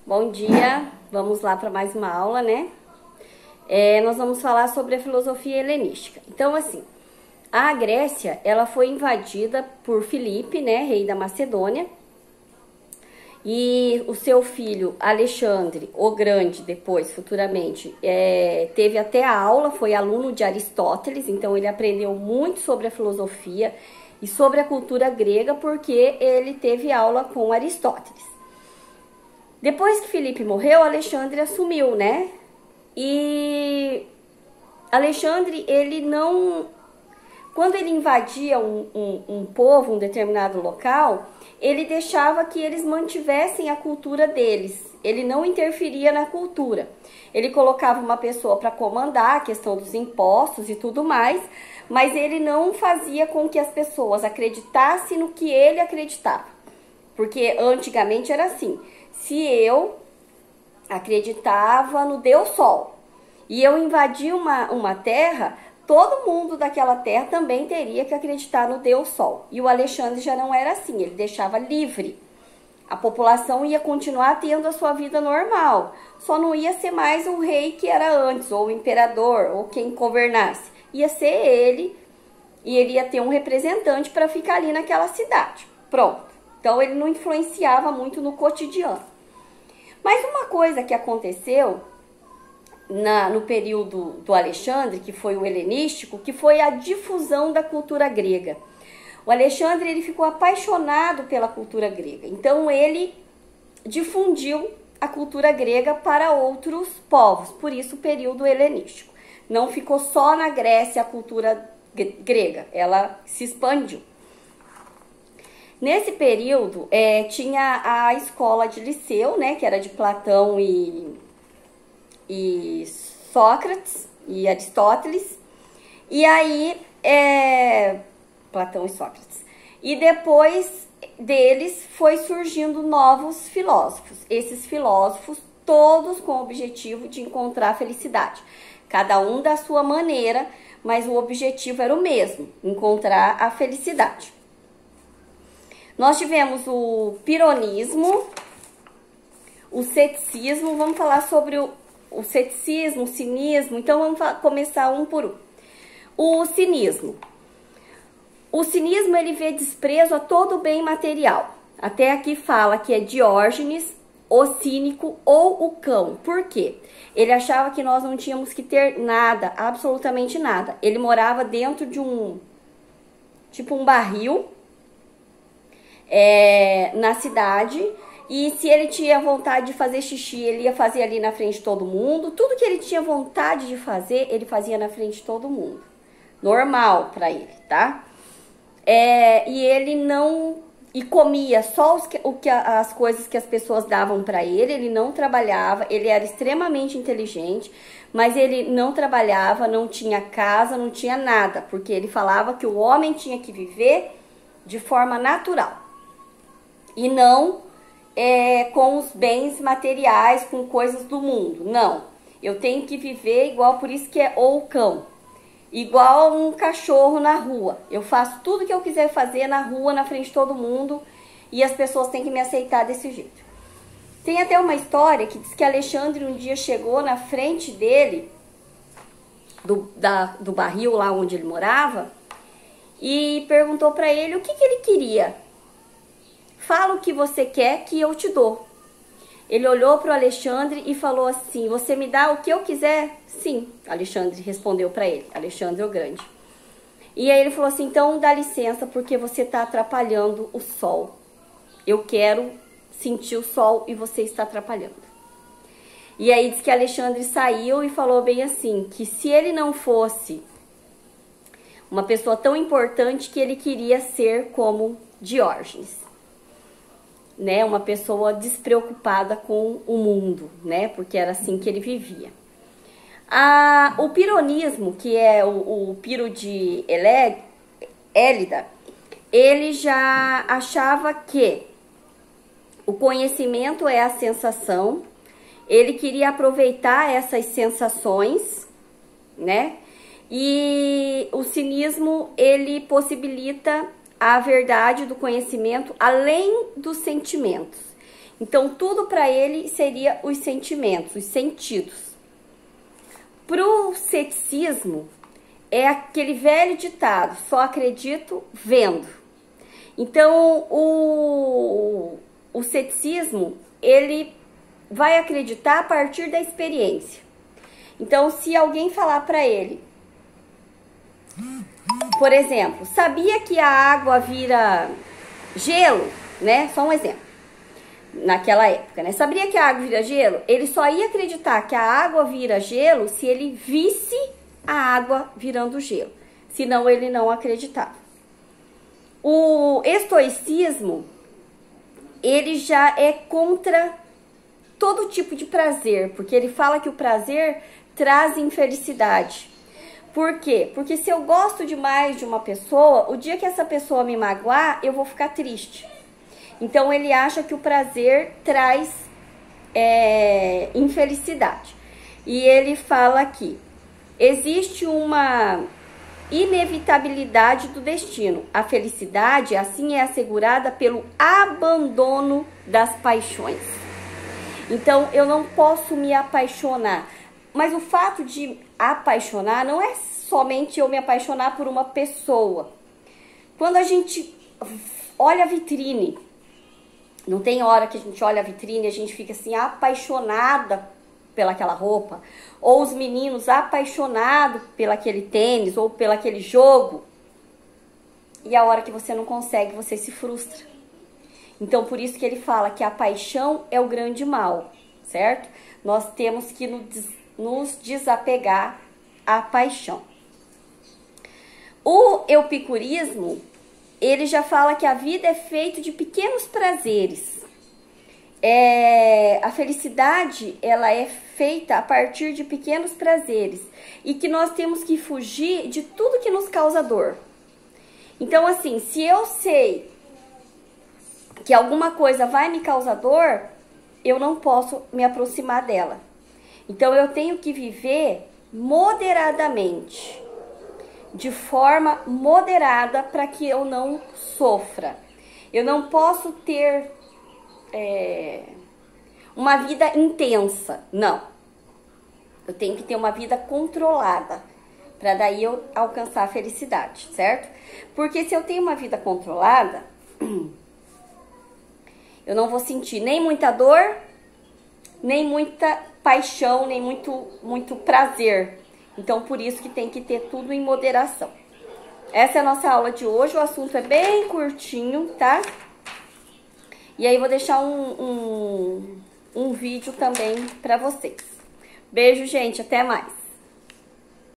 Bom dia, vamos lá para mais uma aula, né? Nós vamos falar sobre a filosofia helenística. Então, assim, a Grécia, ela foi invadida por Filipe, né, rei da Macedônia, e o seu filho Alexandre, o Grande, depois, futuramente, teve até a aula, foi aluno de Aristóteles, então ele aprendeu muito sobre a filosofia e sobre a cultura grega, porque ele teve aula com Aristóteles. Depois que Filipe morreu, Alexandre assumiu, né? E Alexandre, ele não... Quando ele invadia um povo, um determinado local, ele deixava que eles mantivessem a cultura deles. Ele não interferia na cultura. Ele colocava uma pessoa para comandar a questão dos impostos e tudo mais, mas ele não fazia com que as pessoas acreditassem no que ele acreditava. Porque antigamente era assim, se eu acreditava no Deus Sol e eu invadia uma terra, todo mundo daquela terra também teria que acreditar no Deus Sol. E o Alexandre já não era assim, ele deixava livre. A população ia continuar tendo a sua vida normal, só não ia ser mais o rei que era antes, ou o imperador, ou quem governasse. Ia ser ele, e ele ia ter um representante para ficar ali naquela cidade. Pronto. Então, ele não influenciava muito no cotidiano. Mas uma coisa que aconteceu no período do Alexandre, que foi o helenístico, que foi a difusão da cultura grega. O Alexandre, ele ficou apaixonado pela cultura grega. Então, ele difundiu a cultura grega para outros povos. Por isso, o período helenístico. Não ficou só na Grécia a cultura grega. Ela se expandiu. Nesse período, tinha a escola de Liceu, né, que era de Platão e Sócrates e Aristóteles. E aí, Platão e Sócrates. E depois deles foi surgindo novos filósofos. Esses filósofos, todos com o objetivo de encontrar a felicidade. Cada um da sua maneira, mas o objetivo era o mesmo, encontrar a felicidade. Nós tivemos o pironismo, o ceticismo, vamos falar sobre o ceticismo, o cinismo, então vamos começar um por um. O cinismo. O cinismo, ele vê desprezo a todo bem material. Até aqui fala que é Diógenes, o cínico ou o cão. Por quê? Ele achava que nós não tínhamos que ter nada, absolutamente nada. Ele morava dentro de um barril, na cidade, e se ele tinha vontade de fazer xixi, ele ia fazer ali na frente de todo mundo. Tudo que ele tinha vontade de fazer, ele fazia na frente de todo mundo. Normal para ele, tá? E ele não... E comia só as coisas que as pessoas davam para ele. Ele não trabalhava, ele era extremamente inteligente, mas ele não trabalhava, não tinha casa, não tinha nada, porque ele falava que o homem tinha que viver de forma natural. E não com os bens materiais, com coisas do mundo. Não, eu tenho que viver igual, por isso que é ou cão. Igual um cachorro na rua. Eu faço tudo que eu quiser fazer na rua, na frente de todo mundo, e as pessoas têm que me aceitar desse jeito. Tem até uma história que diz que Alexandre um dia chegou na frente dele, do barril lá onde ele morava, e perguntou para ele o que ele queria. Fala o que você quer que eu te dou. Ele olhou para o Alexandre e falou assim, você me dá o que eu quiser? Sim, Alexandre respondeu para ele, Alexandre o Grande. E aí ele falou assim, então dá licença porque você está atrapalhando o sol. Eu quero sentir o sol e você está atrapalhando. E aí diz que Alexandre saiu e falou bem assim, que se ele não fosse uma pessoa tão importante, que ele queria ser como Diógenes. Né, uma pessoa despreocupada com o mundo, né, porque era assim que ele vivia. O pironismo, que é o Piro de Élida, ele já achava que o conhecimento é a sensação, ele queria aproveitar essas sensações, né, e o cinismo, ele possibilita a verdade do conhecimento além dos sentimentos. Então, tudo para ele seria os sentimentos, os sentidos. Pro ceticismo, é aquele velho ditado, só acredito vendo. Então, o ceticismo, ele vai acreditar a partir da experiência. Então, se alguém falar para ele, por exemplo, sabia que a água vira gelo, né? Só um exemplo. Naquela época, né? Sabia que a água vira gelo? Ele só ia acreditar que a água vira gelo se ele visse a água virando gelo. Senão, ele não acreditava. O estoicismo, ele já é contra todo tipo de prazer, porque ele fala que o prazer traz infelicidade. Por quê? Porque se eu gosto demais de uma pessoa, o dia que essa pessoa me magoar, eu vou ficar triste. Então, ele acha que o prazer traz infelicidade. E ele fala que existe uma inevitabilidade do destino. A felicidade, assim, é assegurada pelo abandono das paixões. Então, eu não posso me apaixonar. Mas o fato de apaixonar não é somente eu me apaixonar por uma pessoa. Quando a gente olha a vitrine, não tem hora que a gente olha a vitrine e a gente fica assim apaixonada pelaquela roupa, ou os meninos apaixonados pelaquele tênis ou pelaquele jogo, e a hora que você não consegue, você se frustra. Então, por isso que ele fala que a paixão é o grande mal, certo? Nós temos que nos desapegar à paixão. O epicurismo, ele já fala que a vida é feita de pequenos prazeres. A felicidade, ela é feita a partir de pequenos prazeres. E que nós temos que fugir de tudo que nos causa dor. Então, assim, se eu sei que alguma coisa vai me causar dor, eu não posso me aproximar dela. Então, eu tenho que viver moderadamente, de forma moderada, para que eu não sofra. Eu não posso ter uma vida intensa, não. Eu tenho que ter uma vida controlada, para daí eu alcançar a felicidade, certo? Porque se eu tenho uma vida controlada, eu não vou sentir nem muita dor, nem muita paixão, nem muito prazer. Então, por isso que tem que ter tudo em moderação. Essa é a nossa aula de hoje. O assunto é bem curtinho, tá? E aí, vou deixar um vídeo também pra vocês. Beijo, gente. Até mais.